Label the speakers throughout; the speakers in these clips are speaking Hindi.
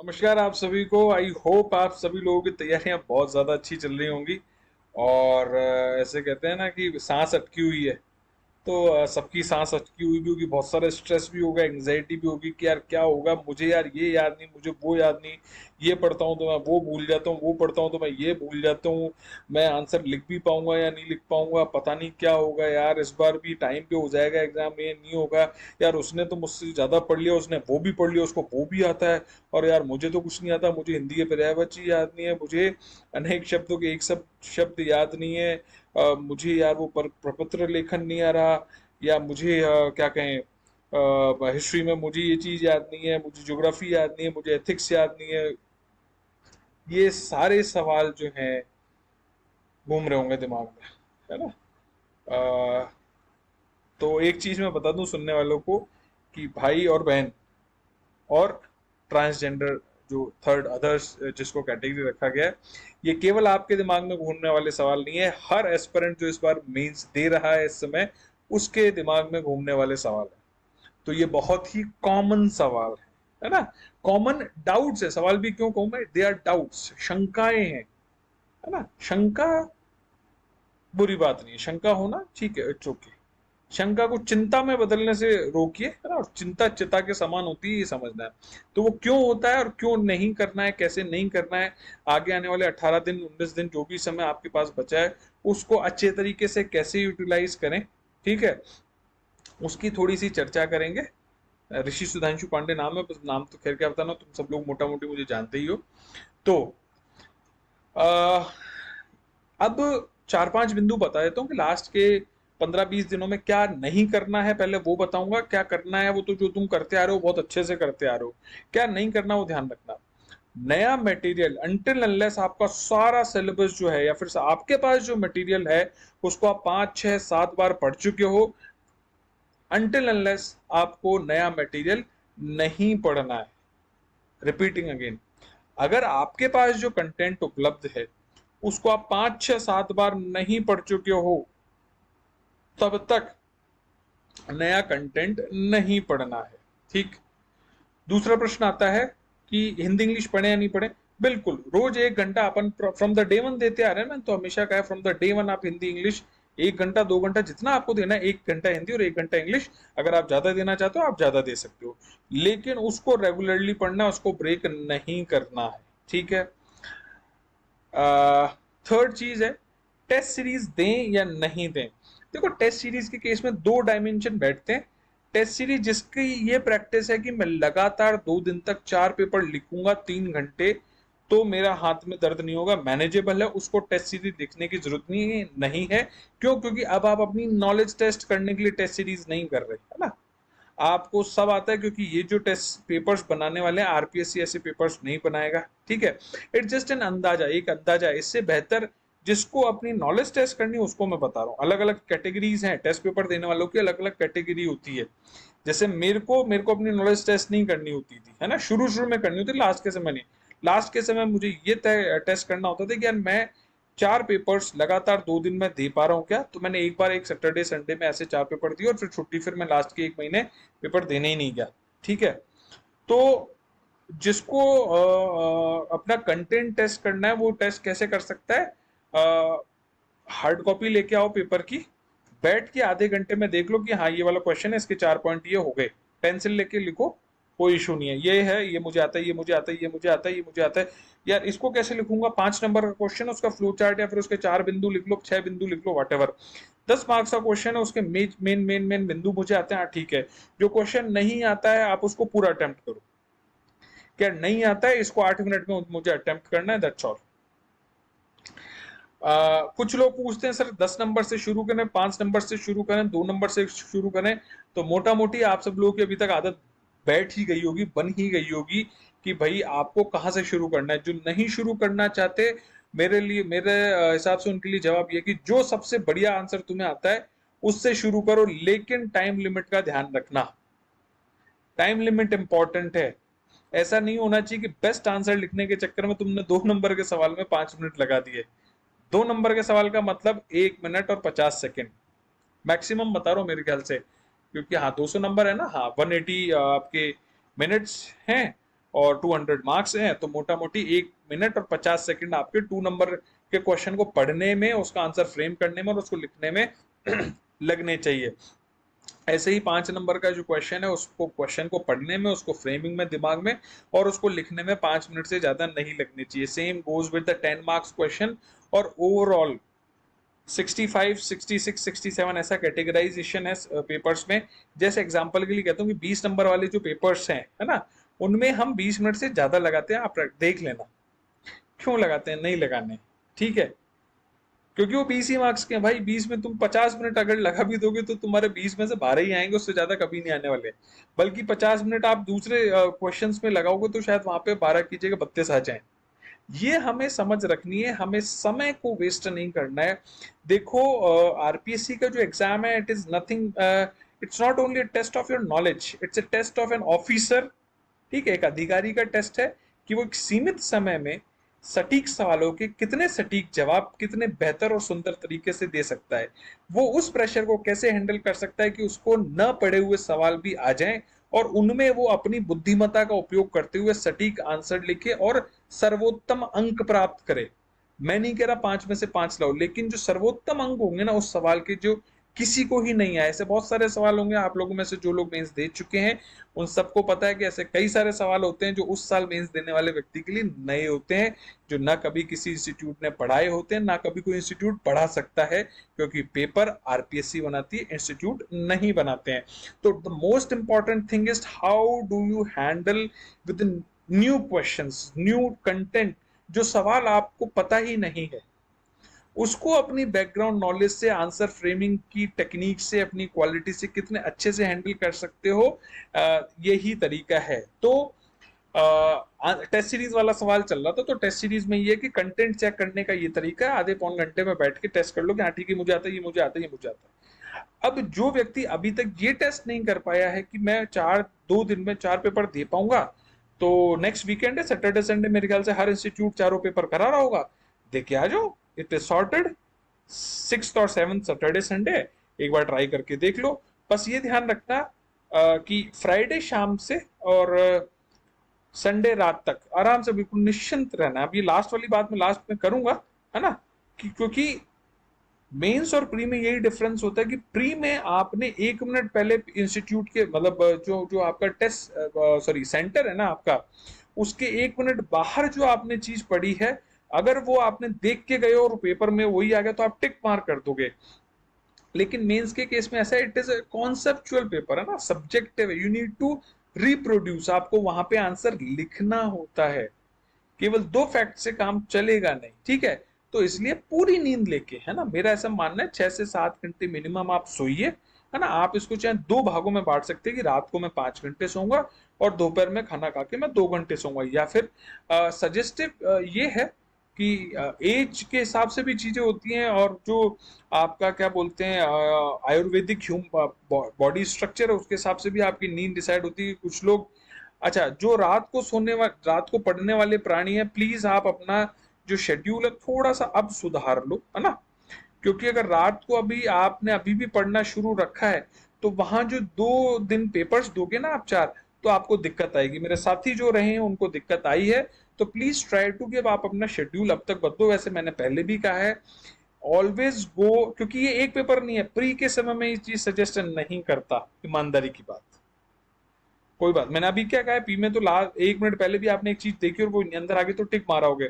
Speaker 1: नमस्कार आप सभी को। आई होप आप सभी लोगों की तैयारियां बहुत ज़्यादा अच्छी चल रही होंगी। और ऐसे कहते हैं ना कि सांस अटकी हुई है। तो सबकी सांस अटकी हुई भी होगी, बहुत सारा स्ट्रेस भी होगा, एंग्जाइटी भी होगी कि यार क्या होगा, मुझे यार ये याद नहीं, मुझे वो याद नहीं, ये पढ़ता हूँ तो मैं वो भूल जाता हूँ, वो पढ़ता हूँ तो मैं ये भूल जाता हूँ, मैं आंसर लिख भी पाऊंगा या नहीं लिख पाऊंगा, पता नहीं क्या होगा यार, इस बार भी टाइम पे हो जाएगा एग्जाम, ये नहीं होगा, यार उसने तो मुझसे ज़्यादा पढ़ लिया, उसने वो भी पढ़ लिया, उसको वो भी आता है, और यार मुझे तो कुछ नहीं आता, मुझे हिंदी के पर्यायवाची याद नहीं है, मुझे अनेक शब्दों के एक सब शब्द याद नहीं है, मुझे यार वो प्रपत्र लेखन नहीं आ रहा, या मुझे क्या कहें, हिस्ट्री में मुझे ये चीज़ याद नहीं है, मुझे ज्योग्राफी याद नहीं है, मुझे एथिक्स याद नहीं है। ये सारे सवाल जो हैं घूम रहे होंगे दिमाग में, है ना। अ, तो एक चीज़ मैं बता दूं सुनने वालों को कि भाई और बहन और ट्रांसजेंडर, जो थर्ड अदर्स जिसको कैटेगरी रखा गया है, ये केवल आपके दिमाग में घूमने वाले सवाल नहीं है। हर एस्पिरेंट जो इस बार मेंस दे रहा है इस समय, उसके दिमाग में घूमने वाले सवाल है। तो ये बहुत ही कॉमन सवाल है ना। कॉमन डाउट्स है, सवाल भी क्यों कहूं मैं, दे आर डाउट्स, शंकाएं हैं, है ना। शंका बुरी बात नहीं है, शंका होना ठीक है, इट्स ओके। शंका को चिंता में बदलने से रोकिए, है ना। और चिंता चिता के समान होती है, ये समझना है। तो वो क्यों होता है और क्यों नहीं करना है, कैसे नहीं करना है, आगे आने वाले 18 दिन 19 दिन जो भी समय आपके पास बचा है, उसको अच्छे तरीके से कैसे यूटिलाइज करें, ठीक है, उसकी थोड़ी सी चर्चा करेंगे। ऋषि सुधांशु पांडे नाम है, बस नाम तो खैर क्या बताना, तुम सब लोग मोटा मोटी मुझे जानते ही हो। तो आ, अब 4-5 बिंदु बता देता हूँ कि लास्ट के 15-20 दिनों में क्या नहीं करना है, पहले वो बताऊंगा। क्या करना है वो तो जो तुम करते आ रहे हो, बहुत अच्छे से करते आ रहे हो। क्या नहीं करना वो ध्यान रखना। नया मटेरियल अनटिल अनलेस आपका सारा सिलेबस जो है, या फिर आपके पास जो मटेरियल है उसको आप 5-6-7 बार पढ़ चुके हो, अनटिल अनलेस आपको नया मटेरियल नहीं पढ़ना है। रिपीटिंग अगेन, अगर आपके पास जो कंटेंट उपलब्ध है उसको आप 5-6-7 बार नहीं पढ़ चुके हो, तब तक नया कंटेंट नहीं पढ़ना है। ठीक। दूसरा प्रश्न आता है कि हिंदी इंग्लिश पढ़े या नहीं पढ़े। बिल्कुल, रोज 1 घंटा अपन फ्रॉम द डे वन देते आ रहे हैं ना, तो हमेशा कहा फ्रॉम द डे वन आप हिंदी इंग्लिश 1 घंटा 2 घंटा जितना आपको देना है, 1 घंटा हिंदी और 1 घंटा इंग्लिश। अगर आप ज्यादा देना चाहते हो आप ज्यादा दे सकते हो, लेकिन उसको रेगुलरली पढ़ना, उसको ब्रेक नहीं करना है। ठीक है। थर्ड चीज है, टेस्ट सीरीज दें या नहीं दें। देखो, टेस्ट सीरीज के केस में 2 डायमेंशन बैठते हैं। टेस्ट सीरीज जिसकी ये प्रैक्टिस है कि मैं लगातार 2 दिन तक 4 पेपर लिखूंगा 3 घंटे, तो मेरा हाथ में दर्द नहीं होगा, मैनेजेबल है, उसको टेस्ट सीरीज लिखने की जरूरत नहीं है। क्यों? क्योंकि अब आप अपनी नॉलेज टेस्ट करने के लिए टेस्ट सीरीज नहीं कर रहे, है ना। आपको सब आता है, क्योंकि ये जो टेस्ट पेपर्स बनाने वाले हैं, आरपीएससी ऐसे पेपर्स नहीं बनाएगा। ठीक है। इट्स जस्ट एन अंदाजा, एक अंदाजा है। इससे बेहतर जिसको अपनी नॉलेज टेस्ट करनी है उसको मैं बता रहा हूँ। अलग अलग कैटेगरीज हैं, टेस्ट पेपर देने वालों की अलग अलग कैटेगरी होती है। जैसे मेरे को अपनी नॉलेज टेस्ट नहीं करनी होती थी, है ना, शुरू शुरू में करनी होती, लास्ट के समय नहीं। लास्ट के समय मुझे ये टेस्ट करना होता था कि यार मैं 4 पेपर्स लगातार 2 दिन में दे पा रहा हूँ क्या। तो मैंने एक बार एक सैटरडे संडे में ऐसे 4 पेपर दिए और फिर छुट्टी, फिर मैं लास्ट के 1 महीने पेपर देने ही नहीं गया। ठीक है। तो जिसको अपना कंटेंट टेस्ट करना है वो टेस्ट कैसे कर सकता है। हार्ड कॉपी लेके आओ पेपर की, बैठ के आधे घंटे में देख लो कि हाँ ये वाला क्वेश्चन है, इसके 4 पॉइंट ये हो गए, पेंसिल लेके लिखो, कोई इशू नहीं है। ये है, ये मुझे आता है, ये मुझे आता है, ये मुझे आता है, ये मुझे आता है। यार इसको कैसे लिखूंगा, 5 नंबर का क्वेश्चन है, उसका फ्लो चार्ट या फिर उसके 4 बिंदु लिख लो, 6 बिंदु लिख लो, वट एवर। 10 मार्क्स का क्वेश्चन है, उसके मेन मेन मेन मेन बिंदु मुझे आते हैं, हाँ, ठीक है। जो क्वेश्चन नहीं आता है आप उसको पूरा अटेम्प्ट करो। क्या नहीं आता है, इसको 8 मिनट में मुझे अटेम्प्ट करना है, दैट्स ऑल। कुछ लोग पूछते हैं सर 10 नंबर से शुरू करें, 5 नंबर से शुरू करें, 2 नंबर से शुरू करें। तो मोटा मोटी आप सब लोगों की अभी तक आदत बैठ ही गई होगी, बन ही गई होगी कि भाई आपको कहाँ से शुरू करना है। जो नहीं शुरू करना चाहते, मेरे हिसाब से उनके लिए जवाब ये कि जो सबसे बढ़िया आंसर तुम्हें आता है उससे शुरू करो, लेकिन टाइम लिमिट का ध्यान रखना। टाइम लिमिट इंपॉर्टेंट है। ऐसा नहीं होना चाहिए कि बेस्ट आंसर लिखने के चक्कर में तुमने 2 नंबर के सवाल में 5 मिनट लगा दिए। 2 नंबर के सवाल का मतलब 1 मिनट और 50 सेकेंड मैक्सिमम बता रहा हूँ मेरे ख्याल से। क्योंकि हाँ 200 नंबर है ना, हाँ 180 आपके मिनट्स हैं, और 200 मार्क्स हैं, तो मोटा मोटी 1 मिनट और 50 सेकंड आपके 2 नंबर के क्वेश्चन को पढ़ने में, उसका आंसर फ्रेम करने में और उसको लिखने में लगने चाहिए। ऐसे ही 5 नंबर का जो क्वेश्चन है, उसको क्वेश्चन को पढ़ने में, उसको फ्रेमिंग में दिमाग में और उसको लिखने में 5 मिनट से ज्यादा नहीं लगने चाहिए। Same goes with the 10 marks question. और ओवरऑल 65, 66, 67 ऐसा कैटेगराइजेशन है पेपर्स में। जैसे एग्जांपल के लिए कहता हूँ कि 20 नंबर वाले जो पेपर्स हैं, है ना, उनमें हम 20 मिनट से ज्यादा लगाते हैं। आप देख लेना क्यों लगाते हैं, नहीं लगाने, ठीक है, क्योंकि वो 20 ही मार्क्स के हैं भाई। 20 में तुम 50 मिनट अगर लगा भी दोगे तो तुम्हारे 20 में से 12 ही आएंगे, उससे ज्यादा कभी नहीं आने वाले। बल्कि 50 मिनट आप दूसरे क्वेश्चंस में लगाओगे तो शायद वहां पे 12 की जगह 32 आ जाए। ये हमें समझ रखनी है, हमें समय को वेस्ट नहीं करना है। देखो, आरपीएससी का जो एग्जाम है, it is nothing, it's not only test of your knowledge, it's a test of an officer. ठीक है, एक अधिकारी का टेस्ट है कि वो एक सीमित समय में सटीक सवालों के कितने सटीक जवाब कितने बेहतर और सुंदर तरीके से दे सकता है। वो उस प्रेशर को कैसे हैंडल कर सकता है कि उसको न पढ़े हुए सवाल भी आ जाएं और उनमें वो अपनी बुद्धिमत्ता का उपयोग करते हुए सटीक आंसर लिखे और सर्वोत्तम अंक प्राप्त करे। मैं नहीं कह रहा 5 में से 5 लाओ, लेकिन जो सर्वोत्तम अंक होंगे ना उस सवाल के, जो किसी को ही नहीं आए, ऐसे बहुत सारे सवाल होंगे। आप लोगों में से जो लोग मेंस दे चुके हैं उन सबको पता है कि ऐसे कई सारे सवाल होते हैं जो उस साल मेंस देने वाले व्यक्ति के लिए नए होते हैं, जो ना कभी किसी इंस्टीट्यूट ने पढ़ाए होते हैं, ना कभी कोई इंस्टीट्यूट पढ़ा सकता है, क्योंकि पेपर आरपीएससी बनाती है, इंस्टीट्यूट नहीं बनाते हैं। तो the most important thing is how do you handle with new questions, new content, जो सवाल आपको पता ही नहीं है, उसको अपनी बैकग्राउंड नॉलेज से, आंसर फ्रेमिंग की टेक्निक से, अपनी क्वालिटी से कितने अच्छे से हैंडल कर सकते हो, यही तरीका है। तो टेस्ट सीरीज वाला सवाल चल रहा था, तो टेस्ट सीरीज में ये कि कंटेंट चेक करने का ये तरीका है, आधे पौन घंटे में बैठ के टेस्ट कर लो कि हाँ ठीक है, मुझे आता है, ये मुझे आता है, ये मुझे आता है। अब जो व्यक्ति अभी तक ये टेस्ट नहीं कर पाया है कि मैं 2 दिन में 4 पेपर दे पाऊंगा, तो नेक्स्ट वीकेंड है, सैटरडे संडे, मेरे ख्याल से हर इंस्टीट्यूट 4 पेपर करा रहा होगा, देख के आ जाओ, इट इज सॉर्टेड। 6th और 7th सैटरडे संडे एक बार ट्राई करके देख लो। बस ये ध्यान रखना कि फ्राइडे शाम से और संडे रात तक आराम से बिल्कुल निश्चिंत रहना। अब ये लास्ट वाली बात मैं लास्ट में करूंगा, है ना, कि क्योंकि मेंस और प्री में यही डिफरेंस होता है कि प्री में आपने 1 मिनट पहले इंस्टीट्यूट के, मतलब जो जो आपका टेस्ट, सॉरी सेंटर है ना आपका, उसके 1 मिनट बाहर जो आपने चीज पढ़ी है, अगर वो आपने देख के गए और पेपर में वही आ गया तो आप टिक मार कर दोगे। लेकिन मेंस के केस में ऐसा है, इट इज कॉन्सेप्चुअल पेपर है ना, सब्जेक्टिव है, यू नीड टू रिप्रोड्यूस, आपको वहां पे आंसर लिखना होता है। केवल 2 फैक्ट से काम चलेगा नहीं, ठीक है। तो इसलिए पूरी नींद लेके, है ना, मेरा ऐसा मानना है 6 से 7 घंटे मिनिमम आप सोइए, है ना। आप इसको चाहे 2 भागों में बांट सकते हैं कि रात को मैं 5 घंटे सोऊंगा और दोपहर में खाना खा के मैं 2 घंटे सोऊंगा, या फिर सजेस्टिव ये है कि एज के हिसाब से भी चीजें होती हैं, और जो आपका क्या बोलते हैं आयुर्वेदिक बॉडी स्ट्रक्चर है उसके हिसाब से भी आपकी नींद डिसाइड होती है। कुछ लोग, अच्छा, जो रात को पढ़ने वाले प्राणी हैं, प्लीज आप अपना जो शेड्यूल है थोड़ा सा अब सुधार लो, है ना। क्योंकि अगर रात को अभी आपने अभी भी पढ़ना शुरू रखा है, तो वहां जो 2 दिन पेपर्स दोगे ना आप 4, तो आपको दिक्कत आएगी। मेरे साथी जो रहे हैं उनको दिक्कत आई है। तो प्लीज ट्राई टू गिव, आप अपना शेड्यूल अब तक बदलो। वैसे मैंने पहले भी कहा है, ऑलवेज गो, क्योंकि ये एक पेपर नहीं है, प्री के समय में ये चीज सजेशन नहीं करता, ईमानदारी की बात। कोई बात, मैंने अभी क्या कहा है, पी में तो लास्ट 1 मिनट पहले भी आपने एक चीज देखी और वो अंदर आ गई तो टिक मारा होगे।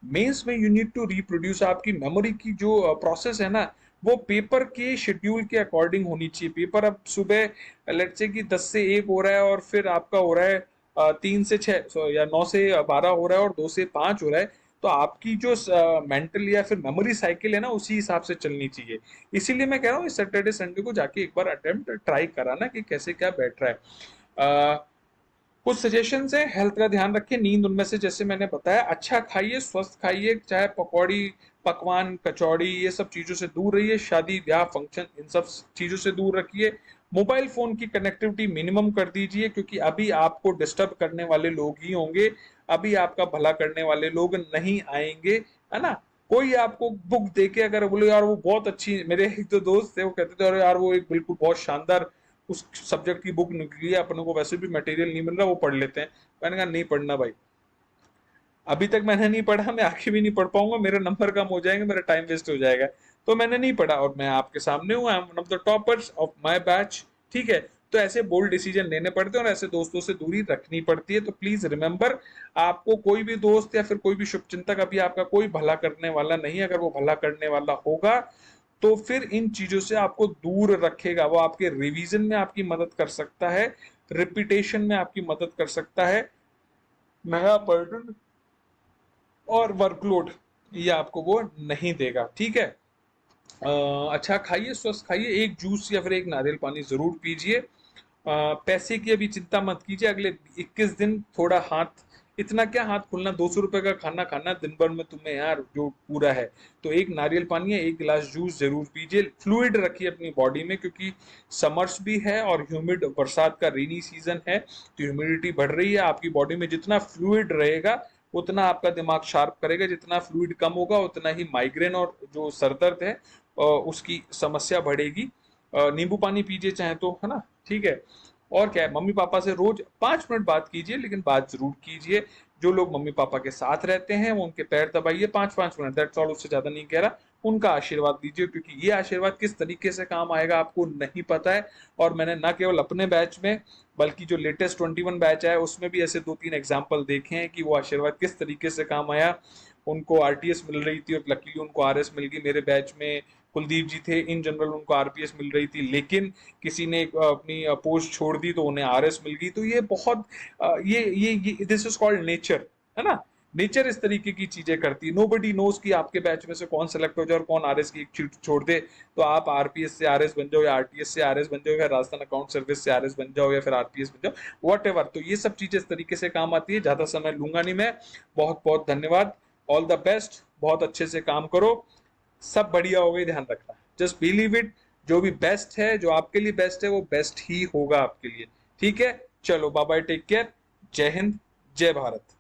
Speaker 1: मेंस में यू नीड टू रिप्रोड्यूस, आपकी मेमोरी की जो प्रोसेस है ना, वो पेपर के शेड्यूल के अकॉर्डिंग होनी चाहिए। पेपर अब सुबह लेट से कि 10 से 1 हो रहा है और फिर आपका हो रहा है 3 से 6 या 9 से 12 हो रहा है और 2 से 5 हो रहा है, तो आपकी जो मेंटल या फिर मेमोरी साइकिल है ना, उसी हिसाब से चलनी चाहिए। इसीलिए मैं कह रहा हूँ इस सैटरडे संडे को जाके एक बार अटेम्प्ट ट्राई कराना कि कैसे क्या बैठ रहा है। कुछ सजेशन है, हेल्थ का ध्यान रखिए, नींद उनमें से जैसे मैंने बताया, अच्छा खाइए, स्वस्थ खाइए, चाहे पकौड़ी, पकवान, कचौड़ी, ये सब चीजों से दूर रहिए, शादी ब्याह फंक्शन इन सब चीजों से दूर रखिए। मोबाइल फोन की कनेक्टिविटी मिनिमम कर दीजिए, क्योंकि अभी आपको डिस्टर्ब करने वाले लोग ही होंगे, अभी आपका भला करने वाले लोग नहीं आएंगे, है ना। कोई आपको बुक देके अगर बोले यार वो बहुत अच्छी, मेरे एक दो दोस्त थे वो कहते थे अरे यार वो एक बिल्कुल बहुत शानदार उस सब्जेक्ट की बुक निकली है, अपने को वैसे भी मटेरियल नहीं मिल रहा, वो पढ़ लेते हैं। मैंने कहा नहीं पढ़ना भाई, अभी तक मैंने नहीं पढ़ा, मैं आगे भी नहीं पढ़ पाऊंगा, मेरे नंबर कम हो जाएंगे, मेरा टाइम वेस्ट हो जाएगा। तो मैंने नहीं पढ़ा, और मैं आपके सामने हूँ, I am one of the toppers of my batch. ठीक है, तो ऐसे बोल्ड डिसीजन लेने पड़ते हैं और ऐसे दोस्तों से दूरी रखनी पड़ती है। तो प्लीज रिमेंबर, आपको कोई भी दोस्त या फिर कोई भी शुभचिंतक अभी आपका कोई भला करने वाला नहीं है। अगर वो भला करने वाला होगा तो फिर इन चीजों से आपको दूर रखेगा। वो आपके रिवीजन में आपकी मदद कर सकता है, रिपीटेशन में आपकी मदद कर सकता है, नया बर्डन और वर्कलोड ये आपको वो नहीं देगा। ठीक है, अच्छा खाइए, स्वस्थ खाइए, एक जूस या फिर एक नारियल पानी जरूर पीजिए। पैसे की अभी चिंता मत कीजिए, अगले 21 दिन थोड़ा हाथ, इतना क्या हाथ खुलना, 200 रुपए का खाना खाना दिन भर में तुम्हें यार जो पूरा है। तो एक नारियल पानी या एक गिलास जूस जरूर पीजिए, फ्लूइड रखिए अपनी बॉडी में, क्योंकि समर्स भी है और ह्यूमिड, बरसात का रेनी सीजन है, तो ह्यूमिडिटी बढ़ रही है। आपकी बॉडी में जितना फ्लूइड रहेगा उतना आपका दिमाग शार्प करेगा, जितना फ्लूइड कम होगा उतना ही माइग्रेन और जो सरदर्द है उसकी समस्या बढ़ेगी। नींबू पानी पीजिए चाहे तो, है ना। ठीक है, और क्या है, मम्मी पापा से रोज 5 मिनट बात कीजिए, लेकिन बात जरूर कीजिए। जो लोग मम्मी पापा के साथ रहते हैं वो उनके पैर दबाइए 5-5 मिनट, दैट्स ऑल, उससे ज्यादा नहीं कह रहा। उनका आशीर्वाद लीजिए, क्योंकि ये आशीर्वाद किस तरीके से काम आएगा आपको नहीं पता है। और मैंने ना केवल अपने बैच में बल्कि जो लेटेस्ट 21 बैच है उसमें भी ऐसे 2-3 एग्जाम्पल देखे हैं कि वो आशीर्वाद किस तरीके से काम आया। उनको आरटीएस मिल रही थी और लकीली उनको आरएस मिल गई। मेरे बैच में कुलदीप जी थे, इन जनरल उनको आरपीएस मिल रही थी, लेकिन किसी ने अपनी पोस्ट छोड़ दी तो उन्हें आरएस मिल गई। तो ये बहुत ये दिस इज कॉल्ड नेचर, है ना। नेचर इस तरीके की चीजें करती है। नोबडी नोज कि आपके बैच में से कौन सेलेक्ट हो जाए और कौन आरएस की एक सीट छोड़ दे, तो आप आरपीएस से आरएस बन जाओ या आरटीएस से आरएस बन जाओ या राजस्थान अकाउंट सर्विस से आरएस बन जाओ या फिर आरपीएस बन जाओ, वट एवर। तो ये सब चीजें इस तरीके से काम आती है। ज्यादा समय लूंगा नहीं मैं, बहुत बहुत धन्यवाद, ऑल द बेस्ट, बहुत अच्छे से काम करो, सब बढ़िया हो गई, ध्यान रखना, जस्ट बिलीव इट, जो भी बेस्ट है, जो आपके लिए बेस्ट है वो बेस्ट ही होगा आपके लिए। ठीक है, चलो बाय बाय, टेक केयर, जय हिंद, जय भारत।